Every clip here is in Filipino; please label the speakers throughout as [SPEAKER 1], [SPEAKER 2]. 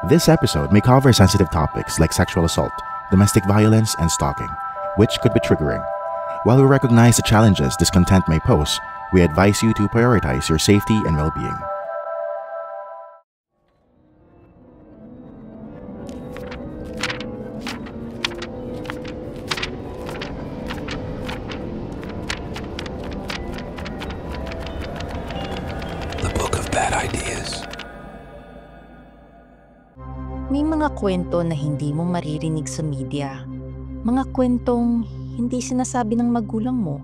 [SPEAKER 1] This episode may cover sensitive topics like sexual assault, domestic violence, and stalking, which could be triggering. While we recognize the challenges this content may pose, we advise you to prioritize your safety and well-being.
[SPEAKER 2] The Book of Bad Ideas.
[SPEAKER 3] May mga kwento na hindi mo maririnig sa media. Mga kwentong hindi sinasabi ng magulang mo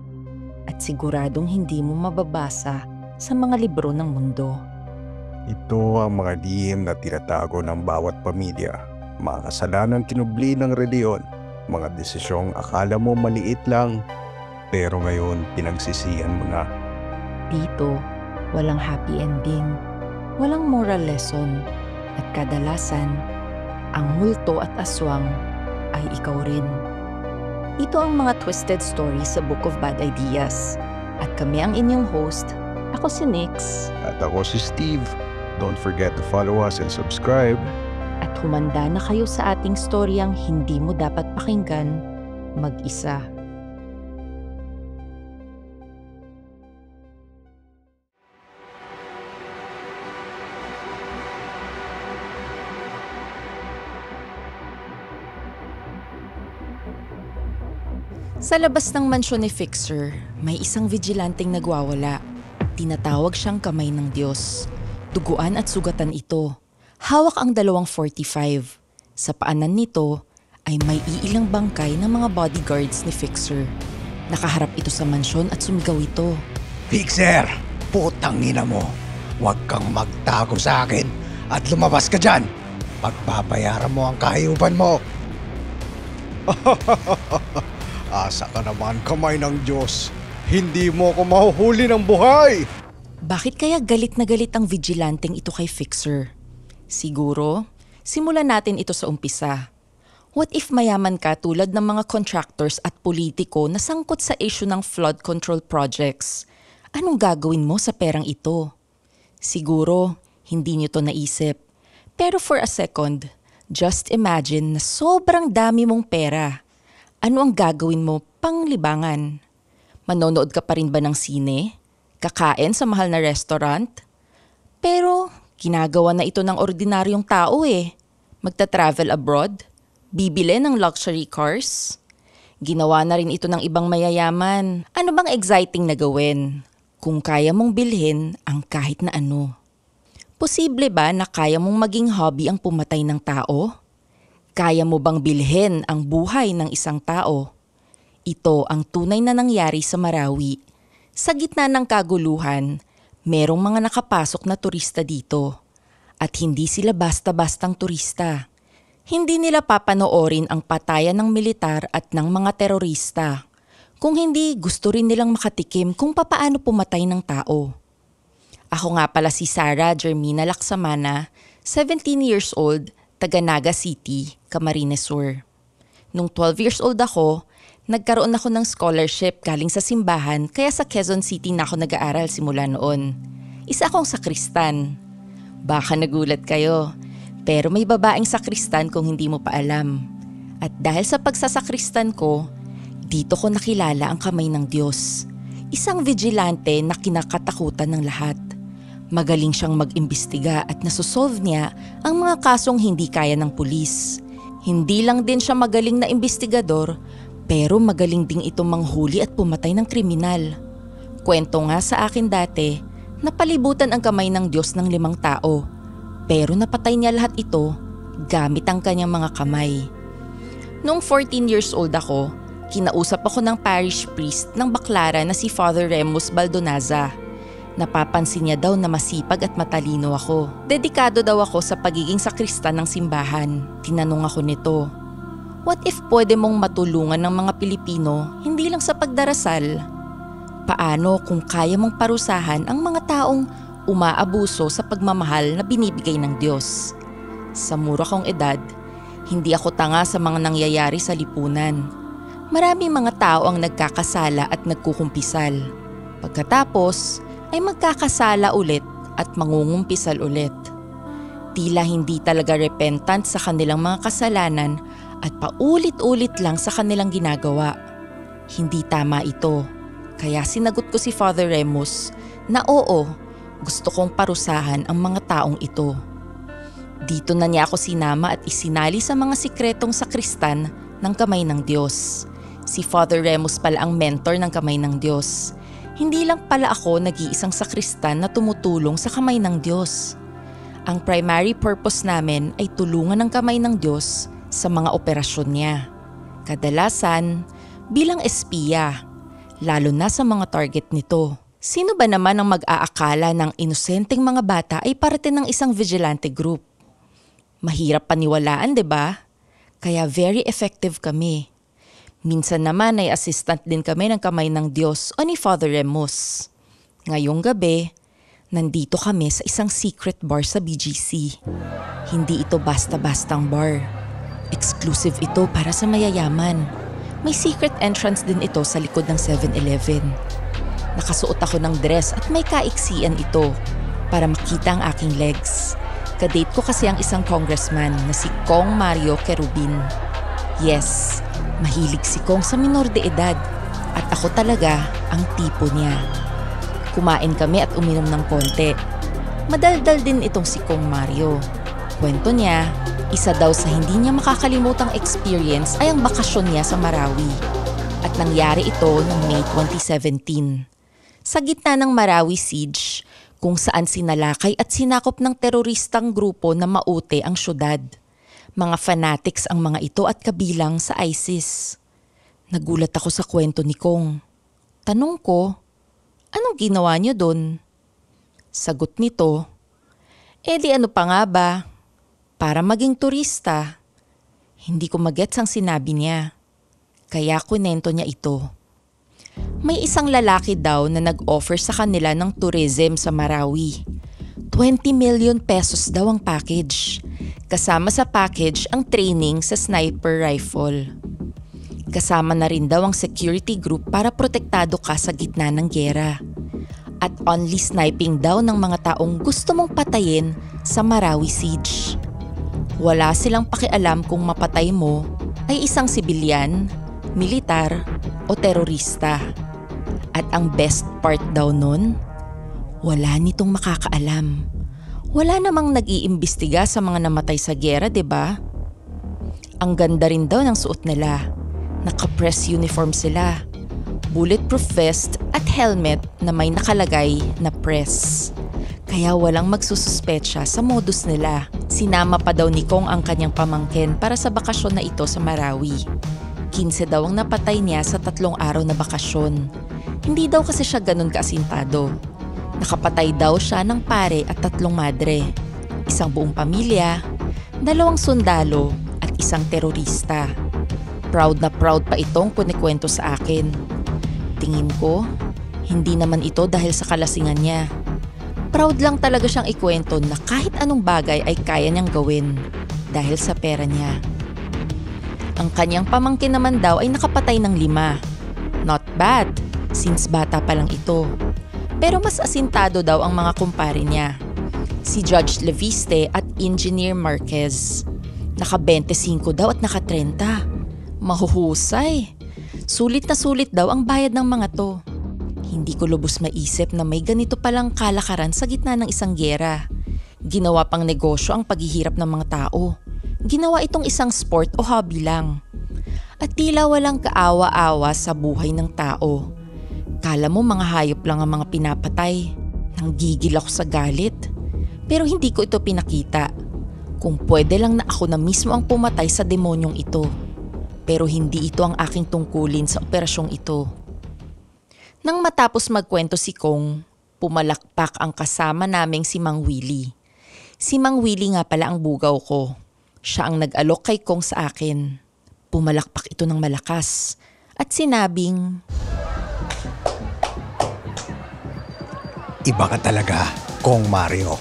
[SPEAKER 3] at siguradong hindi mo mababasa sa mga libro ng mundo.
[SPEAKER 4] Ito ang mga lihim na tinatago ng bawat pamilya, mga kasalanang kinubli ng reliyon, mga desisyong akala mo maliit lang, pero ngayon pinagsisihan mo na.
[SPEAKER 3] Dito, walang happy ending, walang moral lesson, at kadalasan, ang multo at aswang ay ikaw rin. Ito ang mga twisted stories sa Book of Bad Ideas. At kami ang inyong host. Ako si Nix.
[SPEAKER 4] At ako si Steve. Don't forget to follow us and subscribe.
[SPEAKER 3] At humanda na kayo sa ating storyang hindi mo dapat pakinggan mag-isa. Sa labas ng mansyon ni Fixer, may isang vigilanteng nagwawala. Tinatawag siyang kamay ng Diyos. Duguan at sugatan ito. Hawak ang 245. Sa paanan nito ay may iilang bangkay ng mga bodyguards ni Fixer. Nakaharap ito sa mansyon at sumigaw ito.
[SPEAKER 2] Fixer! Putang ina mo! Huwag kang magtago sa akin at lumabas ka dyan! Pagpapayaran mo ang kahiyupan mo! Asa ka naman, kamay ng Diyos. Hindi mo ako mahuhuli ng buhay.
[SPEAKER 3] Bakit kaya galit na galit ang vigilanteng ito kay Fixer? Siguro, simulan natin ito sa umpisa. What if mayaman ka tulad ng mga contractors at politiko na sangkot sa issue ng flood control projects? Anong gagawin mo sa perang ito? Siguro, hindi niyo to naisip. Pero for a second, just imagine na sobrang dami mong pera. Ano ang gagawin mo panglibangan? Manonood ka pa rin ba ng sine? Kakain sa mahal na restaurant? Pero ginagawa na ito ng ordinaryong tao eh. Magta-travel abroad? Bibili ng luxury cars? Ginawa na rin ito ng ibang mayayaman. Ano bang exciting na gawin? Kung kaya mong bilhin ang kahit na ano. Posible ba na kaya mong maging hobby ang pumatay ng tao? Kaya mo bang bilhin ang buhay ng isang tao? Ito ang tunay na nangyari sa Marawi. Sa gitna ng kaguluhan, merong mga nakapasok na turista dito. At hindi sila basta-bastang turista. Hindi nila papanoorin ang patayan ng militar at ng mga terorista. Kung hindi, gusto rin nilang makatikim kung papaano pumatay ng tao. Ako nga pala si Sarah Jermina Laksamana, 17 years old, taga Naga City, Camarines Sur. Nung 12 years old ako, nagkaroon ako ng scholarship galing sa simbahan kaya sa Quezon City na ako nag-aaral simula noon. Isa akong sakristan. Baka nagulat kayo, pero may babaeng sakristan kung hindi mo pa alam. At dahil sa pagsasakristan ko, dito ko nakilala ang kamay ng Diyos. Isang vigilante na kinakatakutan ng lahat. Magaling siyang mag-imbestiga at nasosolve niya ang mga kasong hindi kaya ng pulis. Hindi lang din siya magaling na imbestigador, pero magaling ding itong manghuli at pumatay ng kriminal. Kwento nga sa akin dati, napalibutan ang kamay ng Diyos ng 5 tao, pero napatay niya lahat ito gamit ang kanyang mga kamay. Noong 14 years old ako, kinausap ako ng parish priest ng Baclaran na si Father Remus Baldonaza. Napapansin niya daw na masipag at matalino ako. Dedikado daw ako sa pagiging sakristan ng simbahan. Tinanong ako nito, what if pwede mong matulungan ng mga Pilipino hindi lang sa pagdarasal? Paano kung kaya mong parusahan ang mga taong umaabuso sa pagmamahal na binibigay ng Diyos? Sa mura kong edad, hindi ako tanga sa mga nangyayari sa lipunan. Maraming mga tao ang nagkakasala at nagkukumpisal. Pagkatapos, ay magkakasala ulit at mangungumpisal ulit. Tila hindi talaga repentant sa kanilang mga kasalanan at paulit-ulit lang sa kanilang ginagawa. Hindi tama ito. Kaya sinagot ko si Father Remus na oo, gusto kong parusahan ang mga taong ito. Dito na niya ako sinama at isinali sa mga sikretong sakristan ng Kamay ng Diyos. Si Father Remus pala ang mentor ng Kamay ng Diyos. Hindi lang pala ako nag-iisang sakristan na tumutulong sa Kamay ng Diyos. Ang primary purpose namin ay tulungan ng Kamay ng Diyos sa mga operasyon niya. Kadalasan, bilang espiya, lalo na sa mga target nito. Sino ba naman ang mag-aakala ng inosenteng mga bata ay parte ng isang vigilante group? Mahirap paniwalaan, 'di ba? Kaya very effective kami. Minsan naman ay assistant din kami ng Kamay ng Diyos o ni Father Remus. Ngayong gabi, nandito kami sa isang secret bar sa BGC. Hindi ito basta-bastang bar. Exclusive ito para sa mayayaman. May secret entrance din ito sa likod ng 7-Eleven. Nakasuot ako ng dress at may kaiksian ito para makita ang aking legs. Kadate ko kasi ang isang congressman na si Kong Mario Kerubin. Yes, mahilig si Kong sa minor de edad at ako talaga ang tipo niya. Kumain kami at uminom ng konti. Madaldal din itong si Kong Mario. Kwento niya, isa daw sa hindi niya makakalimutang experience ay ang bakasyon niya sa Marawi. At nangyari ito noong May 2017. Sa gitna ng Marawi siege, kung saan sinalakay at sinakop ng teroristang grupo na maute ang syudad. Mga fanatics ang mga ito at kabilang sa ISIS. Nagulat ako sa kwento ni Kong. Tanong ko, anong ginawa niyo doon? Sagot nito, di ano pa nga ba? Para maging turista. Hindi ko magets ang sinabi niya. Kaya kunento niya ito. May isang lalaki daw na nag-offer sa kanila ng tourism sa Marawi. 20 million pesos daw ang package. Kasama sa package ang training sa sniper rifle. Kasama na rin daw ang security group para protektado ka sa gitna ng giyera. At only sniping daw ng mga taong gusto mong patayin sa Marawi siege. Wala silang pakialam kung mapatay mo ay isang sibilyan, militar o terorista. At ang best part daw nun, wala nitong makakaalam. Wala namang nag-iimbestiga sa mga namatay sa giyera, 'di ba? Ang ganda rin daw ng suot nila. Naka-press uniform sila. Bulletproof vest at helmet na may nakalagay na press. Kaya walang magsususpecha sa modus nila. Sinama pa daw ni Kong ang kanyang pamangkin para sa bakasyon na ito sa Marawi. 15 daw ang napatay niya sa 3 araw na bakasyon. Hindi daw kasi siya ganun kaasintado. Nakapatay daw siya ng pare at 3 madre. Isang buong pamilya, 2 sundalo at isang terorista. Proud na proud pa itong kunikwento sa akin. Tingin ko, hindi naman ito dahil sa kalasingan niya. Proud lang talaga siyang ikwento na kahit anong bagay ay kaya niyang gawin dahil sa pera niya. Ang kanyang pamangkin naman daw ay nakapatay ng 5. Not bad, since bata pa lang ito. Pero mas asintado daw ang mga kumpare niya. Si Judge Leviste at Engineer Marquez. Naka-25 daw at naka-30. Mahuhusay. Sulit na sulit daw ang bayad ng mga to. Hindi ko lubos maisip na may ganito palang kalakaran sa gitna ng isang giyera. Ginawa pang negosyo ang paghihirap ng mga tao. Ginawa itong isang sport o hobby lang. At tila walang kaawa-awa sa buhay ng tao. Kala mo mga hayop lang ang mga pinapatay. Nanggigil ako sa galit. Pero hindi ko ito pinakita. Kung pwede lang na ako na mismo ang pumatay sa demonyong ito. Pero hindi ito ang aking tungkulin sa operasyong ito. Nang matapos magkwento si Kong, pumalakpak ang kasama naming si Mang Willie. Si Mang Willie nga pala ang bugaw ko. Siya ang nag-alok kay Kong sa akin. Pumalakpak ito ng malakas at sinabing,
[SPEAKER 2] Iba ka talaga, Kong Mario.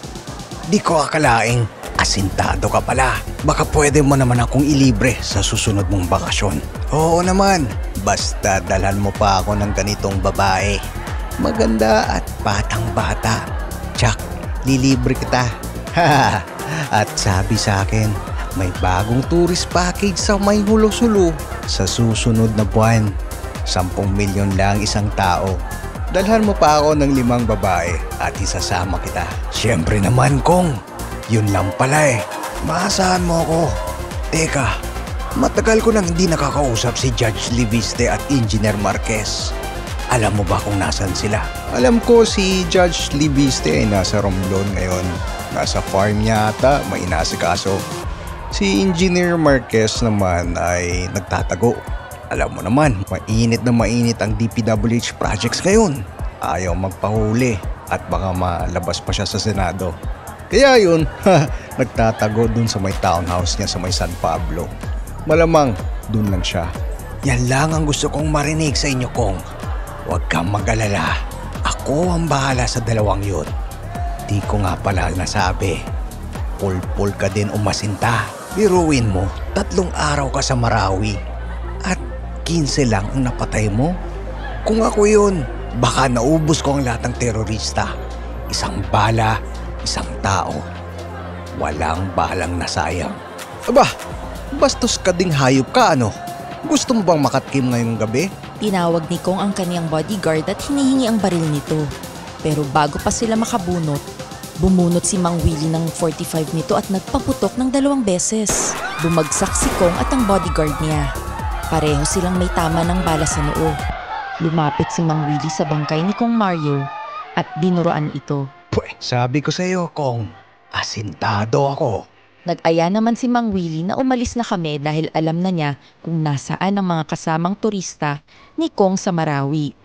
[SPEAKER 2] Di ko akalaing asintado ka pala. Baka pwede mo naman akong ilibre sa susunod mong bakasyon. Oo naman, basta dalhan mo pa ako ng ganitong babae. Maganda at batang bata. Tsak, lilibre kita. At sabi sa akin, may bagong tourist package sa may Hulo-Sulu sa susunod na buwan. 10 milyon lang isang tao. Dalhan mo pa ako ng 5 babae at isasama kita. Siyempre naman, Kong. Yun lang pala eh. Maasahan mo ako. Teka, matagal ko nang hindi nakakausap si Judge Leviste at Engineer Marquez. Alam mo ba kung nasan sila? Alam ko si Judge Leviste ay nasa Romblon ngayon. Nasa farm niya ata, may inasikaso. Si Engineer Marquez naman ay nagtatago. Alam mo naman, mainit na mainit ang DPWH projects ngayon. Ayaw magpahuli at baka malabas pa siya sa Senado. Kaya yun, nagtatago dun sa may townhouse niya sa may San Pablo. Malamang dun lang siya. Yan lang ang gusto kong marinig sa inyo, Kong. Huwag kang mag-alala. Ako ang bahala sa dalawang yun. Di ko nga pala nasabi. Pulpul ka din umasinta. Biruin mo, 3 araw ka sa Marawi. At 15 lang ang napatay mo. Kung ako yun, baka naubos ko ang lahat ng terorista. Isang bala, isang tao. Walang balang nasayang. Aba, bastos ka ding hayop ka ano? Gusto mo bang makatkim ngayong gabi?
[SPEAKER 3] Tinawag ni Kong ang kaniyang bodyguard at hinihingi ang baril nito. Pero bago pa sila makabunot, bumunot si Mang Willie ng 45 nito at nagpaputok ng 2 beses. Bumagsak si Kong at ang bodyguard niya. Pareho silang may tama ng bala sa noo. Lumapit si Mang Willie sa bangkay ni Kong Mario at binuroan ito.
[SPEAKER 2] Pweh, sabi ko sa iyo, Kong, asintado ako.
[SPEAKER 3] Nag-aya naman si Mang Willie na umalis na kami dahil alam na niya kung nasaan ang mga kasamang turista ni Kong sa Marawi.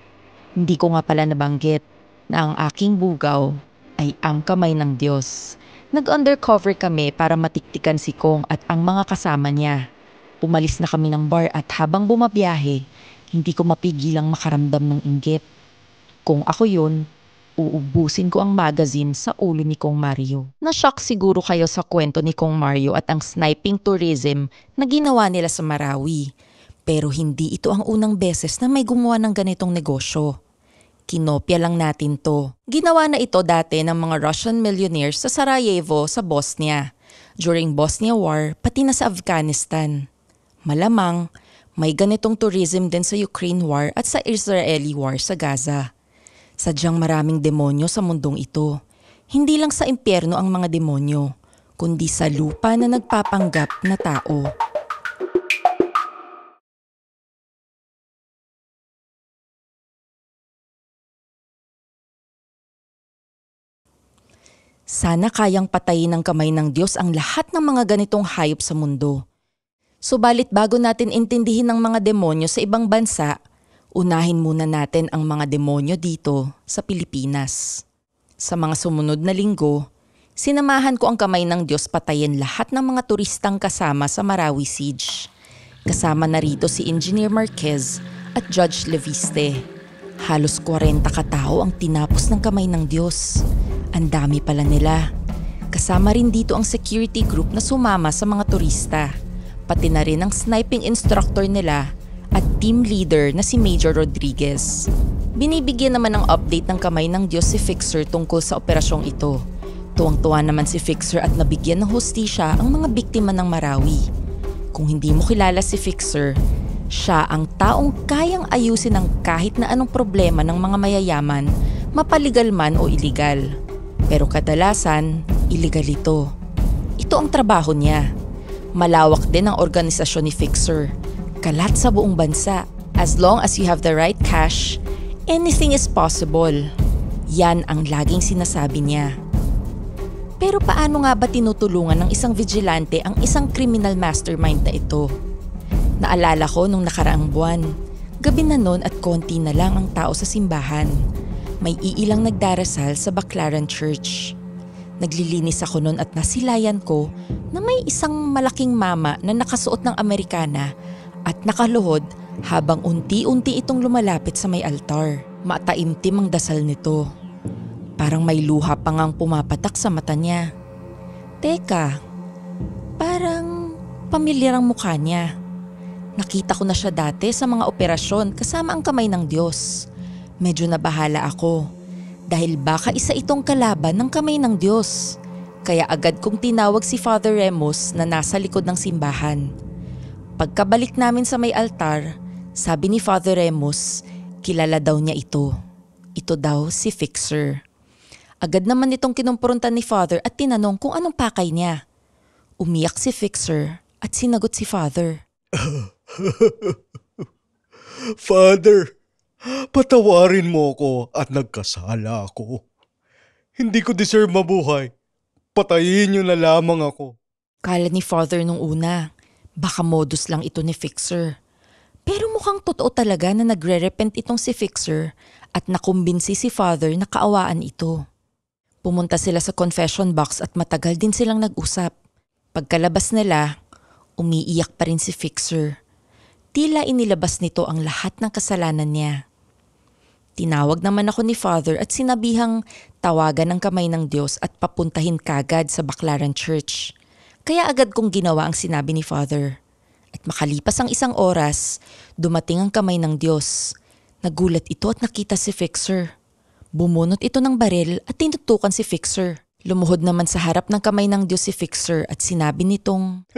[SPEAKER 3] Hindi ko nga pala nabanggit na ang aking bugaw ay ang kamay ng Diyos. Nag-undercover kami para matiktikan si Kong at ang mga kasama niya. Umalis na kami ng bar at habang bumabiyahe, hindi ko mapigilang makaramdam ng inggit. Kung ako yun, uubusin ko ang magazine sa ulo ni Kong Mario. Na-shock siguro kayo sa kwento ni Kong Mario at ang sniping tourism na ginawa nila sa Marawi. Pero hindi ito ang unang beses na may gumawa ng ganitong negosyo. Kinopya lang natin to. Ginawa na ito dati ng mga Russian millionaires sa Sarajevo sa Bosnia. During Bosnia War, pati na sa Afghanistan. Malamang, may ganitong tourism din sa Ukraine War at sa Israeli War sa Gaza. Sadyang maraming demonyo sa mundong ito. Hindi lang sa impyerno ang mga demonyo, kundi sa lupa na nagpapanggap na tao. Sana kayang patayin ng kamay ng Diyos ang lahat ng mga ganitong hayop sa mundo. Subalit bago natin intindihin ang mga demonyo sa ibang bansa, unahin muna natin ang mga demonyo dito sa Pilipinas. Sa mga sumunod na linggo, sinamahan ko ang kamay ng Diyos patayin lahat ng mga turistang kasama sa Marawi Siege. Kasama na rito si Engineer Marquez at Judge Leviste. Halos 40 katao ang tinapos ng kamay ng Diyos. Ang dami pala nila. Kasama rin dito ang security group na sumama sa mga turista. Pati na rin ang sniping instructor nila at team leader na si Major Rodriguez. Binibigyan naman ng update ng kamay ng Diyos si Fixer tungkol sa operasyong ito. Tuwang-tuwa naman si Fixer at nabigyan ng hustisya ang mga biktima ng Marawi. Kung hindi mo kilala si Fixer, siya ang taong kayang ayusin ang kahit na anong problema ng mga mayayaman, mapaligal man o iligal. Pero kadalasan, iligal ito. Ito ang trabaho niya. Malawak din ang organisasyon ni Fixer. Kalat sa buong bansa. As long as you have the right cash, anything is possible. Yan ang laging sinasabi niya. Pero paano nga ba tinutulungan ng isang vigilante ang isang criminal mastermind na ito? Naalala ko nung nakaraang buwan. Gabi na nun at konti na lang ang tao sa simbahan. May iilang nagdarasal sa Baclaran Church. Naglilinis ako nun at nasilayan ko na may isang malaking mama na nakasuot ng Amerikana at nakaluhod habang unti-unti itong lumalapit sa may altar. Mataimtim ang dasal nito. Parang may luha pa ngang pumapatak sa mata niya. Teka, parang pamilyar ang mukha niya. Nakita ko na siya dati sa mga operasyon kasama ang kamay ng Diyos. Medyo nabahala ako dahil baka isa itong kalaban ng kamay ng Diyos. Kaya agad kong tinawag si Father Remus na nasa likod ng simbahan. Pagkabalik namin sa may altar, sabi ni Father Remus, kilala daw niya ito. Ito daw si Fixer. Agad naman itong kinumprontan ni Father at tinanong kung anong pakay niya. Umiyak si Fixer at sinagot si Father.
[SPEAKER 4] Father, patawarin mo ko at nagkasala ako. Hindi ko deserve mabuhay. Patayin niyo na lamang ako.
[SPEAKER 3] Kala ni Father nung una, baka modus lang ito ni Fixer. Pero mukhang totoo talaga na nagre-repent itong si Fixer at nakumbinsi si Father na kaawaan ito. Pumunta sila sa confession box at matagal din silang nag-usap. Pagkalabas nila, umiiyak pa rin si Fixer. Tila inilabas nito ang lahat ng kasalanan niya. Tinawag naman ako ni Father at sinabihang tawagan ang kamay ng Diyos at papuntahin kagad sa Baclaran Church. Kaya agad kong ginawa ang sinabi ni Father. At makalipas ang 1 oras, dumating ang kamay ng Diyos. Nagulat ito at nakita si Fixer. Bumunot ito ng baril at tinutukan si Fixer. Lumuhod naman sa harap ng kamay ng Diyos si Fixer at sinabi nitong,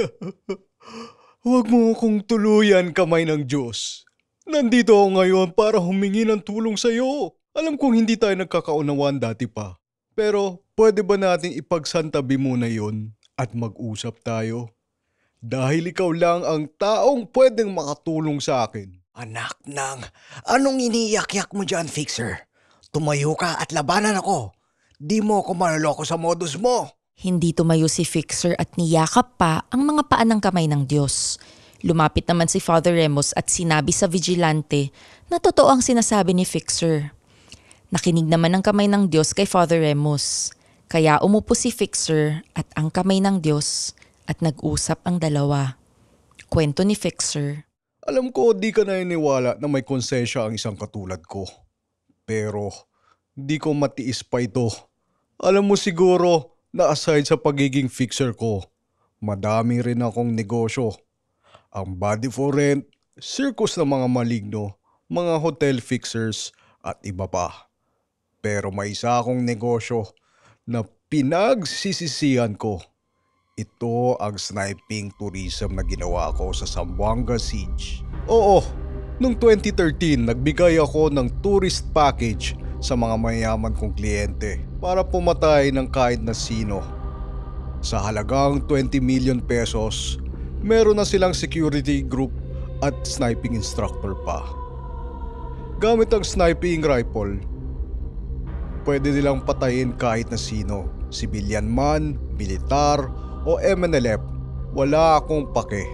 [SPEAKER 4] Huwag mo akong tuluyan, kamay ng Diyos. Nandito ako ngayon para humingi ng tulong sa iyo. Alam kong hindi tayo nagkakaunawan dati pa. Pero pwede ba nating ipagsantabi muna yon at mag-usap tayo? Dahil ikaw lang ang taong pwedeng makatulong sa akin.
[SPEAKER 2] Anak ng, anong iniiyak-yak mo dyan, Fixer? Tumayo ka at labanan ako. Di mo ako manloloko sa modus mo.
[SPEAKER 3] Hindi tumayo si Fixer at niyakap pa ang mga paa ng kamay ng Diyos. Lumapit naman si Father Remus at sinabi sa vigilante na totoo ang sinasabi ni Fixer. Nakinig naman ang kamay ng Diyos kay Father Remus. Kaya umupo si Fixer at ang kamay ng Diyos at nag-usap ang dalawa. Kwento ni Fixer.
[SPEAKER 4] Alam ko di ka naniniwala na may konsensya ang isang katulad ko. Pero di ko matiis pa ito. Alam mo siguro na aside sa pagiging fixer ko, madami rin akong negosyo. Ang body for rent, circus ng mga maligno, mga hotel fixers at iba pa. Pero may isa akong negosyo na pinagsisisihan ko. Ito ang sniping tourism na ginawa ko sa Zamboanga Siege. Oo, noong 2013 nagbigay ako ng tourist package sa mga mayaman kong kliyente para pumatay ng kahit na sino. Sa halagang 20 million pesos, meron na silang security group at sniping instructor pa. Gamit ang sniping rifle, pwede nilang patayin kahit na sino, civilian man, militar o MNLF. Wala akong pake.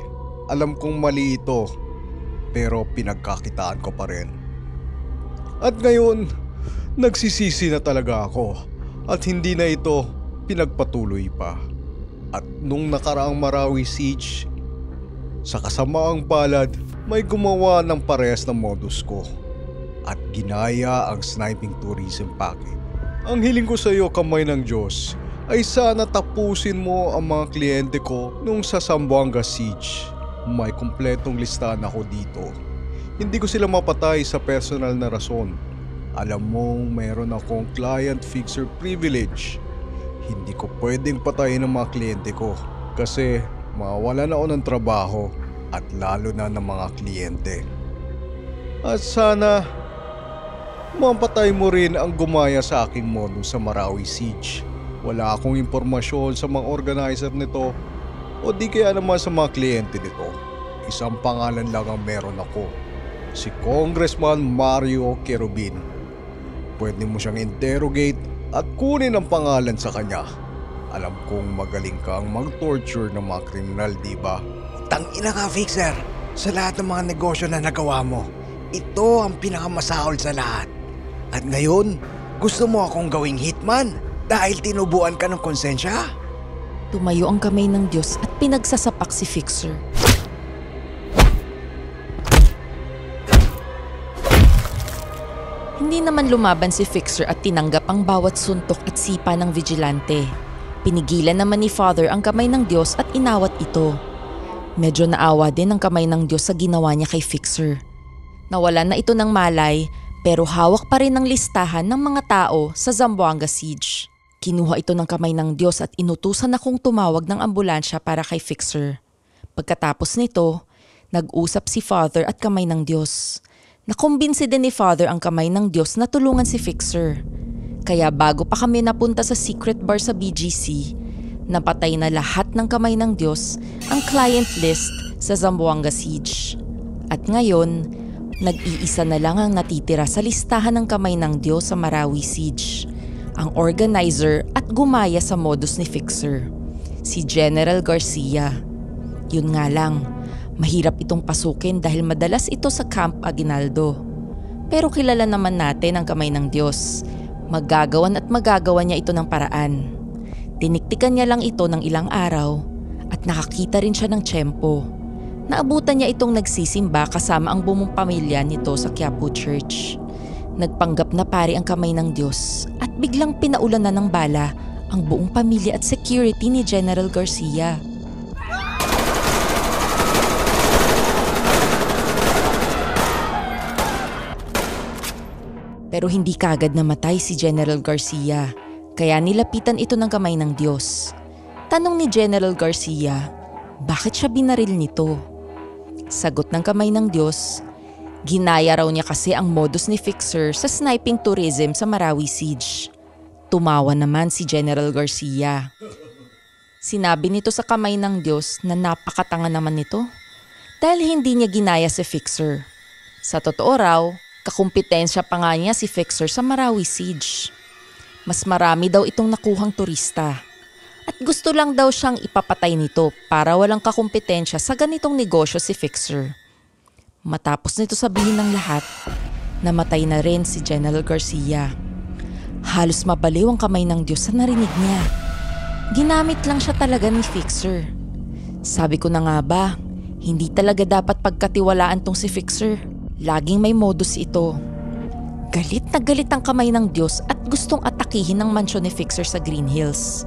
[SPEAKER 4] Alam kong mali ito, pero pinagkakitaan ko pa rin. At ngayon, nagsisisi na talaga ako at hindi na ito pinagpatuloy pa. At nung nakaraang Marawi Siege, sa kasamaang palad, may gumawa ng parehas na modus ko at ginaya ang sniping tourism package. Ang hiling ko sa iyo, kamay ng Diyos, ay sana tapusin mo ang mga kliyente ko nung sa Zamboanga Siege. May kumpletong listahan ako dito. Hindi ko sila mapatay sa personal na rason. Alam mong mayroon akong client fixer privilege. Hindi ko pwedeng patayin ang mga kliyente ko kasi mawawalan ako ng trabaho at lalo na ng mga kliyente. At sana mapatay mo rin ang gumaya sa aking modus sa Marawi Siege. Wala akong impormasyon sa mga organizer nito o di kaya naman sa mga kliyente nito. Isang pangalan lang ang meron ako, si Congressman Mario Querubin. Pwede mo siyang interrogate at kunin ang pangalan sa kanya. Alam kong magaling kang mag-torture ng mga kriminal, di ba?
[SPEAKER 2] Tangina ka, Fixer. Sa lahat ng mga negosyo na nagawa mo, ito ang pinakamasahol sa lahat. At ngayon, gusto mo akong gawing hitman dahil tinubuan ka ng konsensya?
[SPEAKER 3] Tumayo ang kamay ng Diyos at pinagsasapak si Fixer. Hindi naman lumaban si Fixer at tinanggap ang bawat suntok at sipa ng vigilante. Pinigilan naman ni Father ang kamay ng Diyos at inawat ito. Medyo naawa din ang kamay ng Diyos sa ginawa niya kay Fixer. Nawalan na ito ng malay pero hawak pa rin ang listahan ng mga tao sa Zamboanga Siege. Kinuha ito ng kamay ng Diyos at inutusan akong tumawag ng ambulansya para kay Fixer. Pagkatapos nito, nag-usap si Father at kamay ng Diyos. Nakumbinsi din ni Father ang kamay ng Diyos na tulungan si Fixer. Kaya bago pa kami napunta sa secret bar sa BGC, napatay na lahat ng kamay ng Diyos ang client list sa Zamboanga Siege. At ngayon, nag-iisa na lang ang natitira sa listahan ng kamay ng Diyos sa Marawi Siege. Ang organizer at gumaya sa modus ni Fixer, si General Garcia. Yun nga lang, mahirap itong pasukin dahil madalas ito sa Camp Aguinaldo. Pero kilala naman natin ang kamay ng Diyos. Magagawan niya ito ng paraan. Tiniktikan niya lang ito ng ilang araw at nakakita rin siya ng tiyempo. Naabutan niya itong nagsisimba kasama ang buong pamilya nito sa Quiapo Church. Nagpanggap na pari ang kamay ng Diyos at biglang pinaulan na ng bala ang buong pamilya at security ni General Garcia. Pero hindi kaagad namatay si General Garcia, kaya nilapitan ito ng kamay ng Diyos. Tanong ni General Garcia, bakit siya binaril nito? Sagot ng kamay ng Diyos, ginaya raw niya kasi ang modus ni Fixer sa sniping tourism sa Marawi Siege. Tumawa naman si General Garcia. Sinabi nito sa kamay ng Diyos na napakatanga naman nito dahil hindi niya ginaya si Fixer. Sa totoo raw, kakumpetensya pa nga niya si Fixer sa Marawi Siege. Mas marami daw itong nakuhang turista. At gusto lang daw siyang ipapatay nito para walang kakumpetensya sa ganitong negosyo si Fixer. Matapos nito sabihin ng lahat, namatay na rin si General Garcia. Halos mabaliw ang kamay ng Diyos sa narinig niya. Ginamit lang siya talaga ni Fixer. Sabi ko na nga ba, hindi talaga dapat pagkatiwalaan tong si Fixer. Laging may modus ito. Galit na galit ang kamay ng Diyos at gustong atakihin ang mansyon ni Fixer sa Green Hills.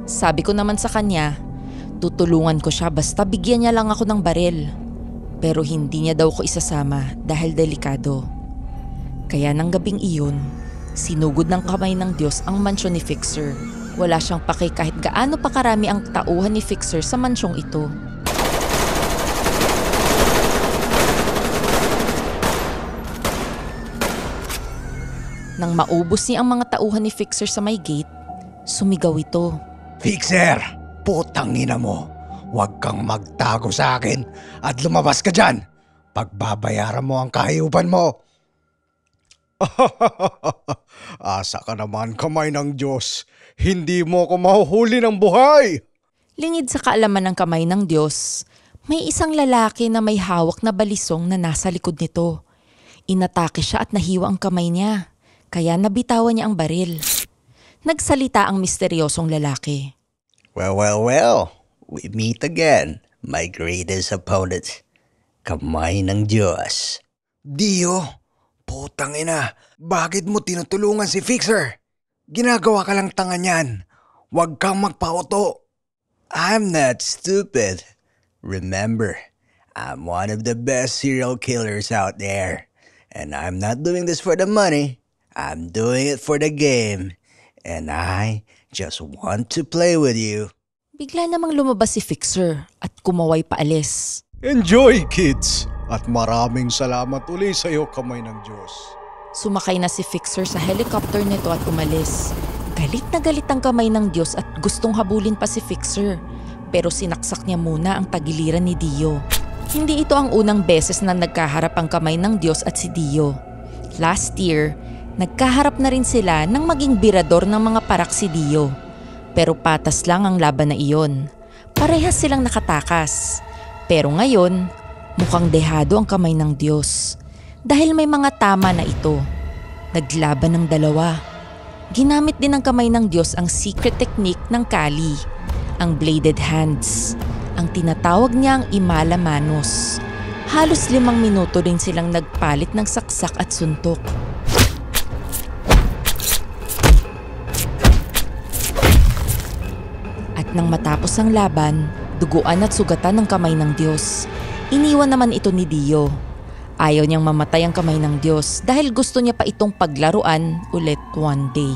[SPEAKER 3] Sabi ko naman sa kanya, tutulungan ko siya basta bigyan niya lang ako ng baril. Pero hindi niya daw ko isasama dahil delikado. Kaya nang gabing iyon, sinugod ng kamay ng Diyos ang mansyon ni Fixer. Wala siyang pake kahit gaano pa karami ang tauhan ni Fixer sa mansyong ito. Nang maubos niya ang mga tauhan ni Fixer sa may gate, sumigaw ito.
[SPEAKER 2] Fixer, putang ina mo. Huwag kang magtago sa akin at lumabas ka dyan. Pagbabayaran mo ang kahiyupan mo.
[SPEAKER 4] Asa ka naman, kamay ng Diyos. Hindi mo ko mahuhuli ng buhay.
[SPEAKER 3] Lingid sa kaalaman ng kamay ng Diyos, may isang lalaki na may hawak na balisong na nasa likod nito. Inatake siya at nahiwa ang kamay niya, kaya nabitawan niya ang baril. Nagsalita ang misteryosong lalaki.
[SPEAKER 2] Well. We meet again, my greatest opponent. Kamay ng Diyos. Dio, putang ina, bakit mo tinutulungan si Fixer? Ginagawa ka lang tanga niyan. Huwag kang magpauto. I'm not stupid. Remember, I'm one of the best serial killers out there. And I'm not doing this for the money. I'm doing it for the game. And I just want to play with you.
[SPEAKER 3] Bigla namang lumabas si Fixer at kumaway paalis.
[SPEAKER 4] Enjoy, kids! At maraming salamat uli sa iyo, kamay ng Diyos.
[SPEAKER 3] Sumakay na si Fixer sa helicopter nito at umalis. Galit na galit ang kamay ng Diyos at gustong habulin pa si Fixer. Pero sinaksak niya muna ang tagiliran ni Dio. Hindi ito ang unang beses na nagkaharap ang kamay ng Diyos at si Dio. Last year, nagkaharap na rin sila nang maging birador ng mga parak si Dio. Pero patas lang ang laban na iyon. Parehas silang nakatakas. Pero ngayon, mukhang dehado ang kamay ng Diyos. Dahil may mga tama na ito. Naglaban ng dalawa. Ginamit din ng kamay ng Diyos ang secret technique ng Kali, ang bladed hands. Ang tinatawag niyang Imala Manos. Halos 5 minuto din silang nagpalit ng saksak at suntok. At nang matapos ang laban, duguan at sugatan ng kamay ng Diyos. Iniwan naman ito ni Dio. Ayaw niyang mamatay ang kamay ng Diyos dahil gusto niya pa itong paglaruan ulit one day.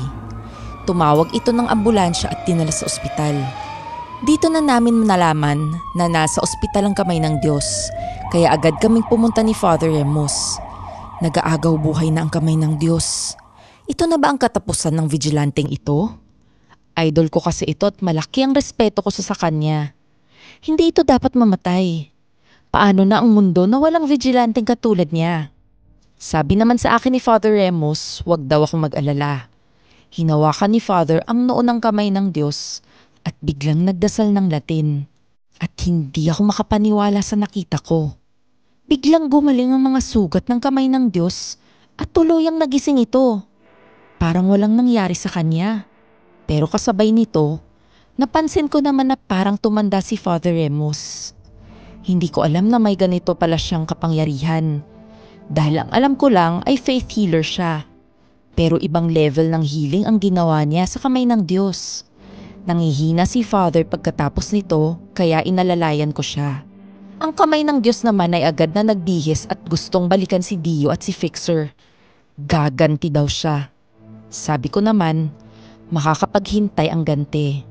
[SPEAKER 3] Tumawag ito ng ambulansya at dinala sa ospital. Dito na namin nalaman na nasa ospital ang kamay ng Diyos, kaya agad kaming pumunta ni Father Remus. Nag-aagaw buhay na ang kamay ng Diyos. Ito na ba ang katapusan ng vigilanteng ito? Idol ko kasi ito at malaki ang respeto ko sa kanya. Hindi ito dapat mamatay. Paano na ang mundo na walang vigilanteng katulad niya? Sabi naman sa akin ni Father Remus, wag daw akong mag-alala. Hinawakan ni Father ang noo ng kamay ng Diyos at biglang nagdasal ng Latin. At hindi ako makapaniwala sa nakita ko. Biglang gumaling ang mga sugat ng kamay ng Diyos at tuluyang nagising ito. Parang walang nangyari sa kanya. Pero kasabay nito, napansin ko naman na parang tumanda si Father Remus. Hindi ko alam na may ganito pala siyang kapangyarihan. Dahil ang alam ko lang ay faith healer siya. Pero ibang level ng healing ang ginawa niya sa kamay ng Diyos. Nangihina si Father pagkatapos nito kaya inalalayan ko siya. Ang kamay ng Diyos naman ay agad na nagbihis at gustong balikan si Dio at si Fixer. Gaganti daw siya. Sabi ko naman, makakapaghintay ang ganti.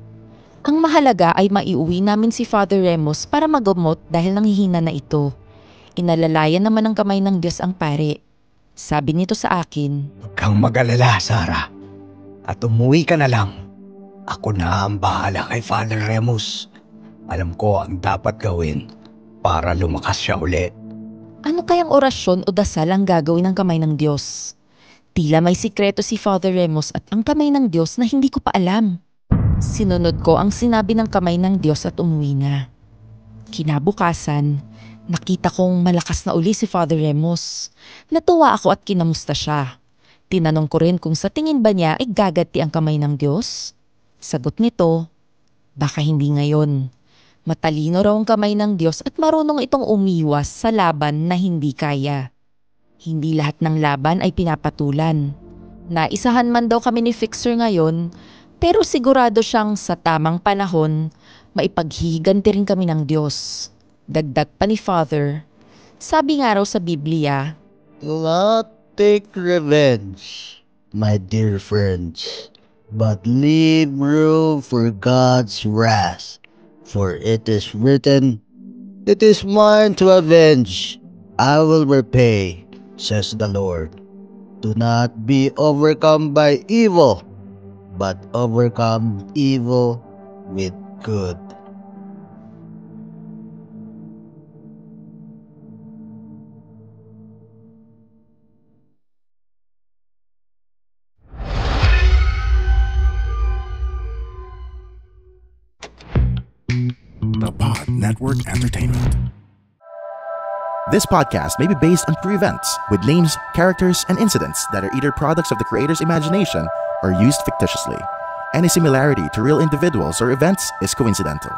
[SPEAKER 3] Ang mahalaga ay maiuwi namin si Father Remus para magumot dahil nanghihina na ito. Inalalayan naman ng kamay ng Diyos ang pare. Sabi nito sa akin,
[SPEAKER 2] Huwag kang mag-alala, Sarah. At umuwi ka na lang. Ako na ang bahala kay Father Remus. Alam ko ang dapat gawin para lumakas siya ulit.
[SPEAKER 3] ano kayang orasyon o dasal ang gagawin ng kamay ng Diyos? Tila may sikreto si Father Remus at ang kamay ng Diyos na hindi ko pa alam. Sinunod ko ang sinabi ng kamay ng Diyos at umuwi na. Kinabukasan, nakita kong malakas na uli si Father Remus. Natuwa ako at kinamusta siya. Tinanong ko rin kung sa tingin ba niya ay gagati ang kamay ng Diyos. Sagot nito, baka hindi ngayon. Matalino raw ang kamay ng Diyos at marunong itong umiwas sa laban na hindi kaya. Hindi lahat ng laban ay pinapatulan. Naisahan man daw kami ni Fixer ngayon, pero sigurado siyang sa tamang panahon, maipaghihiganti rin kami ng Diyos. Dagdag pa ni Father, sabi nga raw sa Biblia,
[SPEAKER 5] Do not take revenge, my dear friends, but leave room for God's wrath. For it is written, It is mine to avenge, I will repay, says the Lord. Do not be overcome by evil, but overcome evil with good.
[SPEAKER 1] The Pod Network Entertainment. This podcast may be based on true events with names, characters, and incidents that are either products of the creator's imagination or used fictitiously. Any similarity to real individuals or events is coincidental.